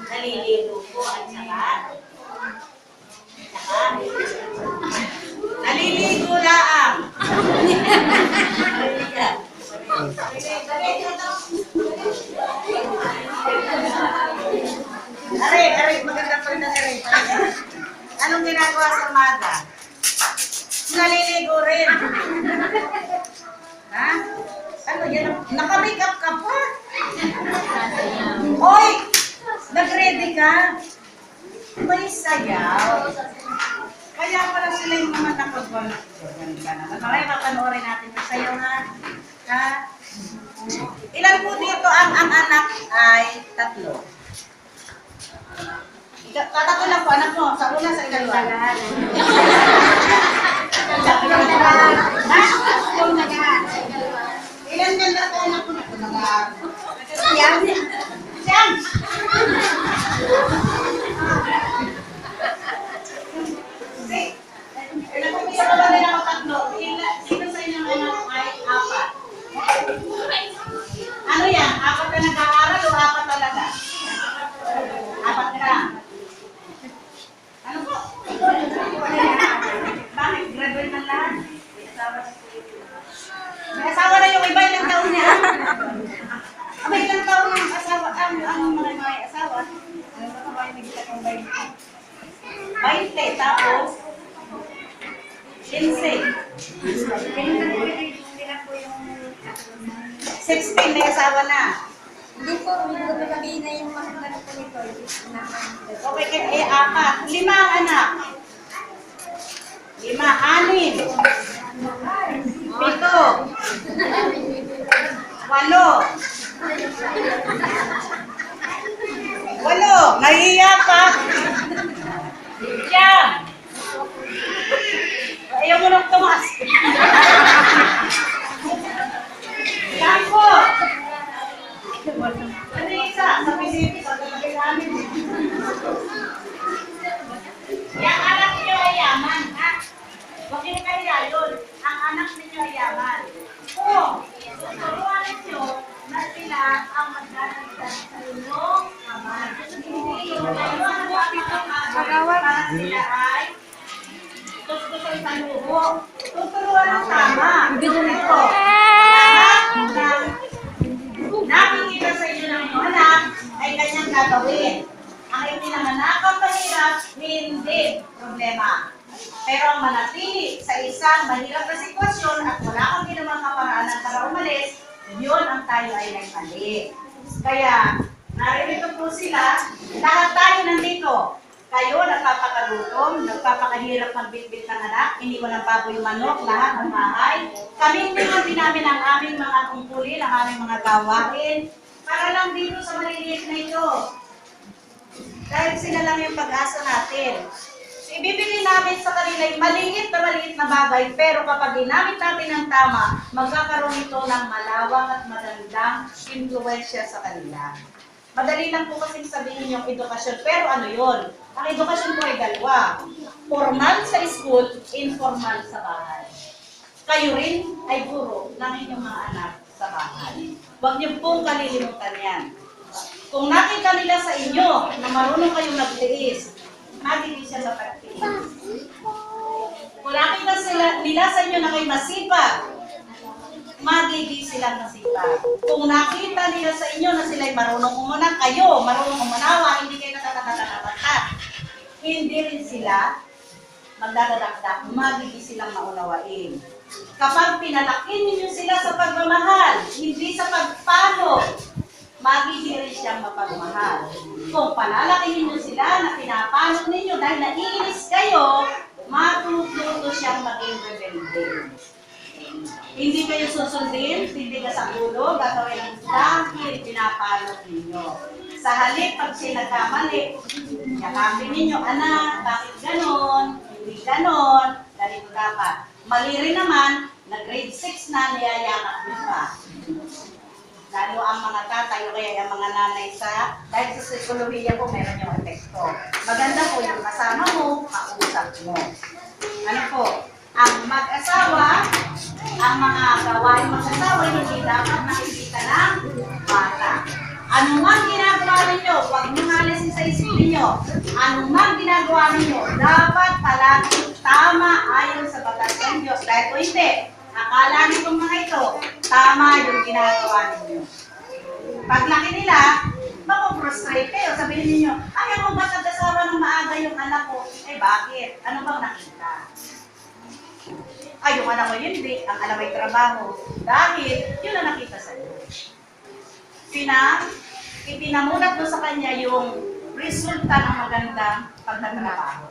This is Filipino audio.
Naliligo po at saka naliligo laang. Aray, maganda pa rin na aray. Anong ginagawa sa umaga? Naliligo rin. Ha? Ano yan? Naka-makeup ka pa? Hoy! Nag-ready ka? May sayaw. Kaya pala sila yung mga nakagwala. Ganda naman. Mamaya papanoorin natin yung sayaw ha. Ha? Ilan po dito ang anak ay 3? Tatatlo lang po anak mo. Sa una, sa ikalawa. Ilan ganda po anak mo? Siyam. Siyam. Nag-umpisa ka ba rin ako 3? Sino sa inyong anak ay 4? Ano yan? 4 ka nag-aaral o 4 talaga? 4 ka. Ano po? Bakit? Graduate na lahat? May asawa na yung iba, ilang taon niya? May ilang taon ng asawa? Ang mga may asawa? Ano ba ba yung nagkita ng 20? Tapos? 16, may asawa na. Hindi po, hindi ko sabihin na yung mga anak ko nito. Okay, kaya 4. 5 ang anak. 5, 6. 7. 8. Nahiya pa. Siyam. Ayaw mo nang tumaas. Sampo. Ano isa? Sa Pisipi, sa talagay namin. Yang anak niyo ay yaman, ha? Huwag niyo kaya yun. Ang anak niyo ay yaman. Kung tuturuan niyo na sila ang magdadagdag sa inyong kamay. Hindi yun. Kayo ang para sila ay gusto sa luho. Tuturuan ng tama. Ito. Nakikita sa inyo ng inyong anak ay kanyang gagawin. Ang ipinanganak ang mahirap, hindi problema. Pero ang manatili sa isang mahirap na sitwasyon at wala kang ginawang kaparaanan para umalis, yun ang tayo ay nagmali. Kaya, naririto po sila, lahat tayo nandito. Kayo, nagpapakagutom, nagpapakahirap magbitbit ng anak, hindi ko ng baboy manok, lahat ng bahay. Kaming din namin ang aming mga tungkulin, ang aming mga gawain, para lang dito sa maliliit na ito. Dahil sila lang yung pag-asa natin. Ibibigay namin sa kanila yung maliit na bagay, pero kapag ginamit natin ng tama, magkakaroon ito ng malawak at magandang impluwensya sa kanila. Madali lang po kasing sabihin yung edukasyon, pero ano yun? Ang edukasyon po ay 2. Formal sa school, informal sa bahay. Kayo rin ay guro ng inyong mga anak sa bahay. Huwag niyo pong kalilimutan yan. Kung nakita nila sa inyo na marunong kayong nagtiis, magiging siya sa pagtiis. Kung nakita nila sa inyo na kayo masipag, magiging silang masipag. Kung nakita nila sa inyo na sila'y marunong umunang, kayo marunong umunawa, hindi kayo nakakatatakatakat, hindi rin sila magdadadakdak, magiging silang maunawain. Kapag pinalaki ninyo sila sa pagmamahal, hindi sa pagpalo, magiging rin siyang mapagmahal. Kung palalaki ninyo sila na pinapalo ninyo dahil naiinis kayo, matututo siyang maging rebelde. Hindi kayo susundin, hindi ka sa ulo, gagawin ang dahil pinapalo ninyo. Sa halip, pag sinagkamali, yakapin ninyo, anak, bakit ganon? Hindi ganon, ganito dapat. Mali rin naman, nag-grade 6 na, niyayakap nyo pa. Lalo ang mga tatay o kaya ang mga nanay dahil sa psikolohiya po, meron yung epekto. Maganda po yung kasama mo, kausap mo. Ano po? Ang mag-asawa, ang mga gawain mag-asawa, hindi dapat nakikita ng bata. Ano man ginagawa ninyo, huwag nyo alisin sa isip ninyo. Ano man ginagawa ninyo, dapat palagi tama ayon sa batas ng Diyos. Dahil kung hindi, akala nitong mga ito, tama yung ginagawa ninyo. Paglaki nila, makuprostrate kayo. Sabihin ninyo, ayaw mo ba nag-asawa ng maaga yung anak ko? Eh bakit? Ano bang nakita? Ay, yung anak ko yun, hindi. Ang alam ay trabaho. Dahil, yun ang nakita sa iyo. Ipinamulat mo sa kanya yung resulta ng magandang pagtatrabaho.